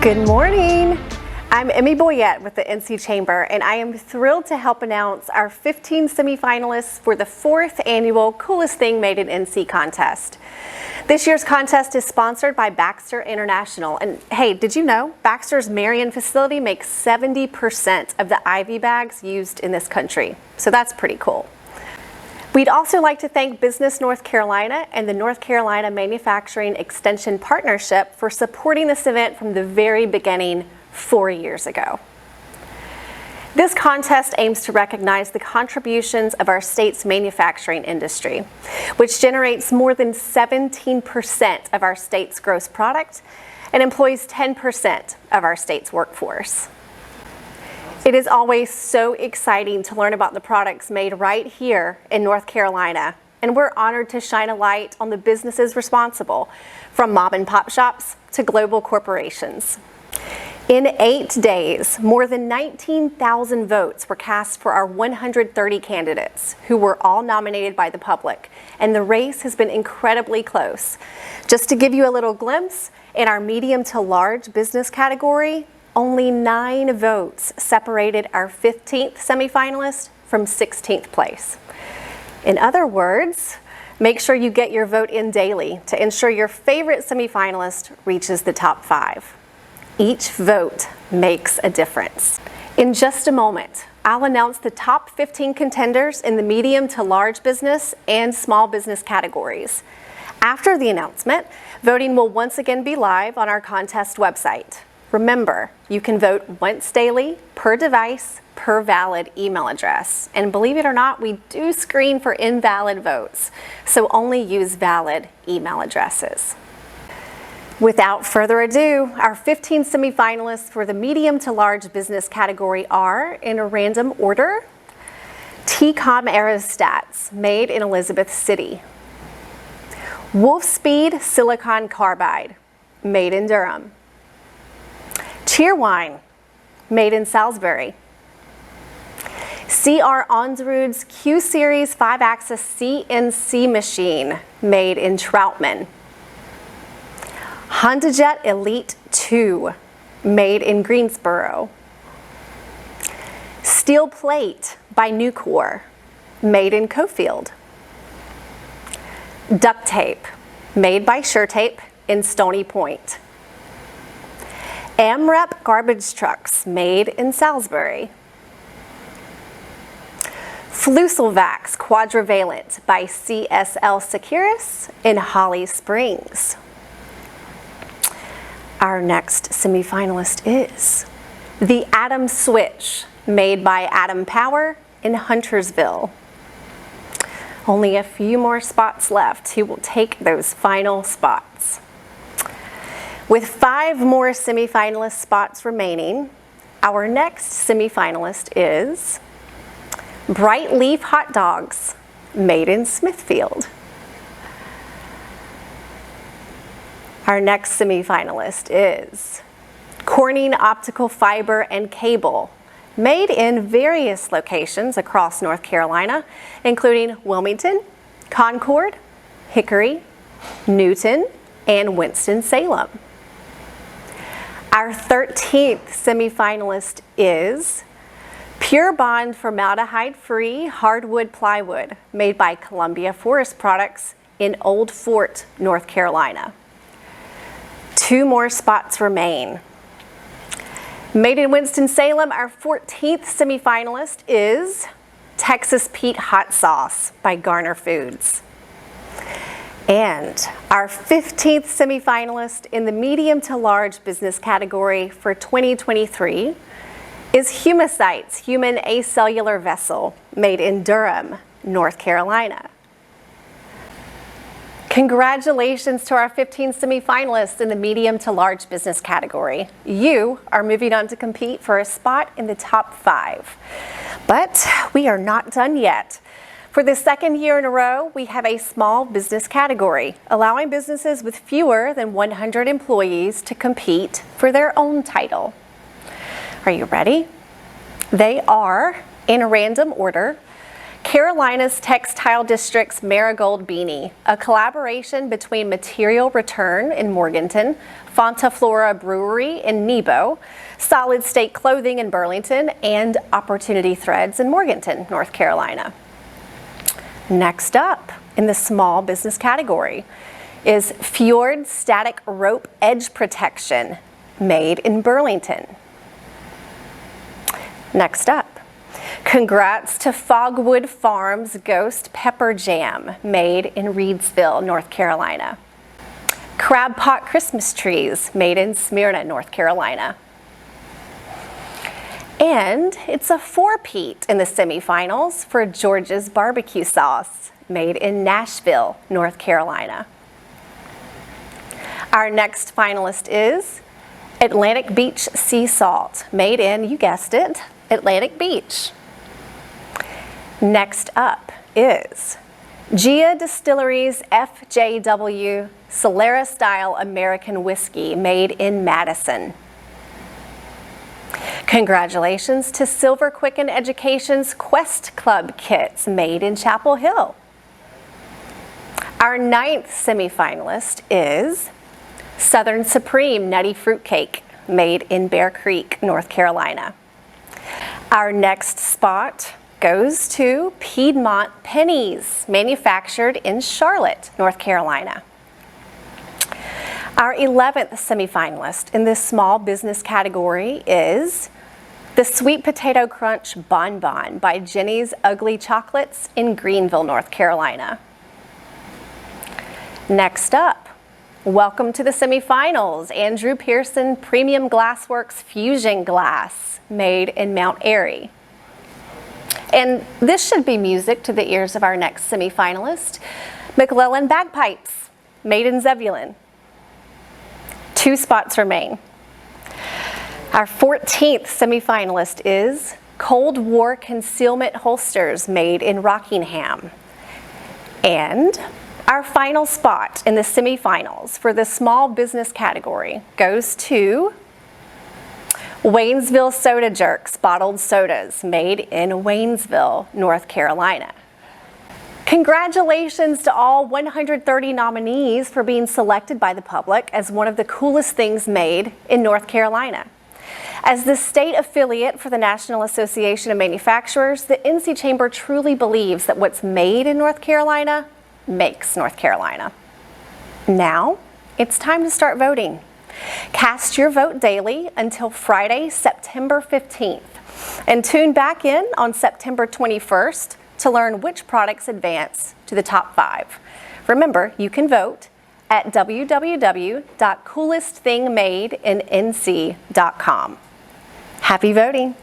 Good morning. I'm Emmy Boyette with the NC Chamber, and I am thrilled to help announce our 15 semifinalists for the 4th annual Coolest Thing Made in NC contest. This year's contest is sponsored by Baxter International. And hey, did you know Baxter's Marion facility makes 70% of the IV bags used in this country? So that's pretty cool. We'd also like to thank Business North Carolina and the North Carolina Manufacturing Extension Partnership for supporting this event from the very beginning 4 years ago. This contest aims to recognize the contributions of our state's manufacturing industry, which generates more than 17% of our state's gross product and employs 10% of our state's workforce. It is always so exciting to learn about the products made right here in North Carolina, and we're honored to shine a light on the businesses responsible, from mom and pop shops to global corporations. In 8 days, more than 19,000 votes were cast for our 130 candidates, who were all nominated by the public, and the race has been incredibly close. Just to give you a little glimpse, in our medium to large business category, only 9 votes separated our 15th semifinalist from 16th place. In other words, make sure you get your vote in daily to ensure your favorite semifinalist reaches the top 5. Each vote makes a difference. In just a moment, I'll announce the top 15 contenders in the medium to large business and small business categories. After the announcement, voting will once again be live on our contest website. Remember, you can vote once daily, per device, per valid email address. And believe it or not, we do screen for invalid votes, so only use valid email addresses. Without further ado, our 15 semifinalists for the medium to large business category are, in a random order, T-Com Aerostats, made in Elizabeth City. Wolfspeed Silicon Carbide, made in Durham. Cheerwine, made in Salisbury. C.R. Onrud's Q-Series 5-axis CNC machine, made in Troutman. HondaJet Elite 2, made in Greensboro. Steel Plate by Nucor, made in Cofield. Duct Tape, made by SureTape in Stony Point. AmRep Garbage Trucks, made in Salisbury. Flucelvax Quadrivalent by CSL Securus in Holly Springs. Our next semifinalist is the Atom Switch, made by Atom Power in Huntersville. Only a few more spots left. Who will take those final spots? With 5 more semifinalist spots remaining, our next semifinalist is Bright Leaf Hot Dogs, made in Smithfield. Our next semifinalist is Corning Optical Fiber and Cable, made in various locations across North Carolina, including Wilmington, Concord, Hickory, Newton, and Winston-Salem. Our 13th semifinalist is Pure Bond Formaldehyde-Free Hardwood Plywood, made by Columbia Forest Products in Old Fort, North Carolina. 2 more spots remain. Made in Winston-Salem, our 14th semifinalist is Texas Pete Hot Sauce by Garner Foods. And our 15th semifinalist in the medium to large business category for 2023 is Humacyte's Human Acellular Vessel, made in Durham, North Carolina. Congratulations to our 15 semifinalists in the medium to large business category. You are moving on to compete for a spot in the top 5. But we are not done yet. For the 2nd year in a row, we have a small business category, allowing businesses with fewer than 100 employees to compete for their own title. Are you ready? They are, in a random order, Carolina's Textile District's Marigold Beanie, a collaboration between Material Return in Morganton, Fonta Flora Brewery in Nebo, Solid State Clothing in Burlington, and Opportunity Threads in Morganton, North Carolina. Next up, in the small business category, is Fjord Static Rope Edge Protection, made in Burlington. Next up, congrats to Fogwood Farms Ghost Pepper Jam, made in Reedsville, North Carolina. Crab Pot Christmas Trees, made in Smyrna, North Carolina. And it's a four-peat in the semifinals for George's Barbecue Sauce, made in Nashville, North Carolina. Our next finalist is Atlantic Beach Sea Salt, made in, you guessed it, Atlantic Beach. Next up is Gia Distillery's FJW Solera Style American Whiskey, made in Madison. Congratulations to Silver Quicken Education's Quest Club kits, made in Chapel Hill. Our ninth semifinalist is Southern Supreme Nutty Fruitcake, made in Bear Creek, North Carolina. Our next spot goes to Piedmont Pennies, manufactured in Charlotte, North Carolina. Our 11th semifinalist in this small business category is the Sweet Potato Crunch Bon Bon by Jenny's Ugly Chocolates in Greenville, North Carolina. Next up, welcome to the semifinals, Andrew Pearson Premium Glassworks Fusion Glass, made in Mount Airy. And this should be music to the ears of our next semifinalist, McClellan Bagpipes, made in Zebulon. 2 spots remain. Our 14th semifinalist is Cold War Concealment Holsters, made in Rockingham. And our final spot in the semifinals for the small business category goes to Waynesville Soda Jerks Bottled Sodas, made in Waynesville, North Carolina. Congratulations to all 130 nominees for being selected by the public as one of the coolest things made in North Carolina. As the state affiliate for the National Association of Manufacturers, the NC Chamber truly believes that what's made in North Carolina makes North Carolina. Now, it's time to start voting. Cast your vote daily until Friday, September 15th, and tune back in on September 21st to learn which products advance to the top 5. Remember, you can vote at www.coolestthingmadeinnc.com. Happy voting!